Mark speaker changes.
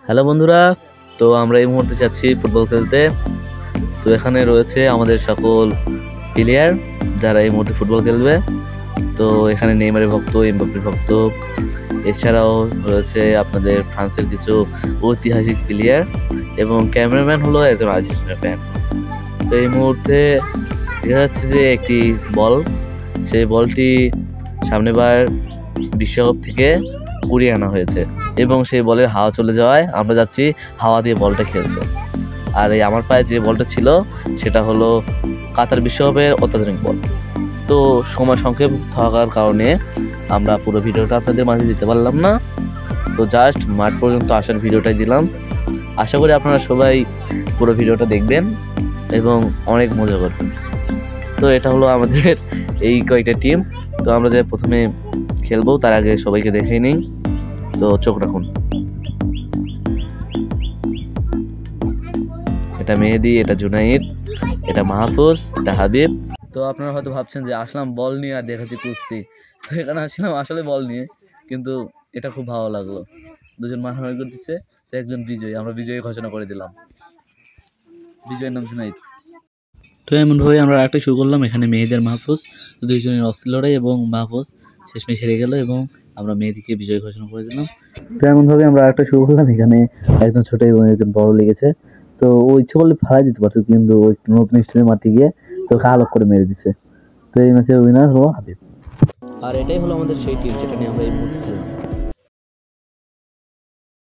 Speaker 1: Hello বন্ধুরা, তো আমরা এই মুহূর্তে যাচ্ছি ফুটবল খেলতে। তো এখানে রয়েছে আমাদের সকল প্লেয়ার যারা এই মুহূর্তে ফুটবল খেলবে। তো এখানে নেইমারের ভক্ত, এমবাপ্পের ভক্ত, এছাড়াও রয়েছে আপনাদের ফ্রান্সের কিছু ঐতিহাসিক প্লেয়ার এবং ক্যামেরাম্যান হলো একজন আর্জেন্টিনা ফ্যান। তো এই মুহূর্তে দেখা যাচ্ছে যে একটি বল, সেই বলটি সামনেবার বিশ্বকাপ থেকে কুড়িয়ে আনা হয়েছে এবং সেই বলের হাওয়া চলে যাওয়ায় আমরা যাচ্ছি হাওয়া দিয়ে বলটা খেলতে। আর এই আমার পায়ে যে বলটা ছিল সেটা হলো কাতার বিশ্বকাপের অত্যাধুনিক বল। তো সময় সংক্ষেপ থাকার কারণে আমরা পুরো ভিডিওটা আপনাদের মাঝে দিতে পারলাম না। তো জাস্ট মাঠ পর্যন্ত আসার ভিডিওটাই দিলাম। আশা করি আপনারা সবাই পুরো ভিডিওটা দেখবেন এবং অনেক মজা করবেন। তো এটা হলো আমাদের এই কয়েকটা টিম। তো আমরা যে প্রথমে খেলবো তার আগে সবাইকে দেখে নিই। তো চোখ রাখুন। এটা মেহেদি, এটা জুনাইদ, এটা মাহফুজ, এটা হাবিব। তো আপনারা হয়তো ভাবছেন যে আসলাম বল নিয়ে আর দেখাচ্ছি কুস্তি। তো এখানে আসলাম আসলে বল নিয়ে, কিন্তু এটা খুব ভালো লাগলো। দুজন মারামারি করতেছে, তো একজন বিজয়ী, আমরা বিজয়ী ঘোষণা করে দিলাম। বিজয়ের নাম জুনাইদ। তো এমনভাবে আমরা একটা শুরু করলাম। এখানে মেহেদি আর মাহফুজ দুইজনের অস্থির লড়াই এবং মাহফুজ শেষমেশ হেরে গেল এবং আমরা মেহেদিকে বিজয়ী ঘোষণা করে দিলাম। তো এমনভাবে আমরা একটা শুরু করলাম। এখানে একজন ছোট এবং একজন বড় লেগেছে। তো ও ইচ্ছে করলে ফালাই দিতে পারতো, কিন্তু ওই নতুন স্টেডিয়ামে মাঠে গিয়ে তো আলোক করে মেরে দিচ্ছে। তো এই ম্যাচের উইনার হলো হাবিব। আর এটাই হলো আমাদের সেই টিম যেটা নিয়ে আমরা এই মুহূর্তে খেললাম।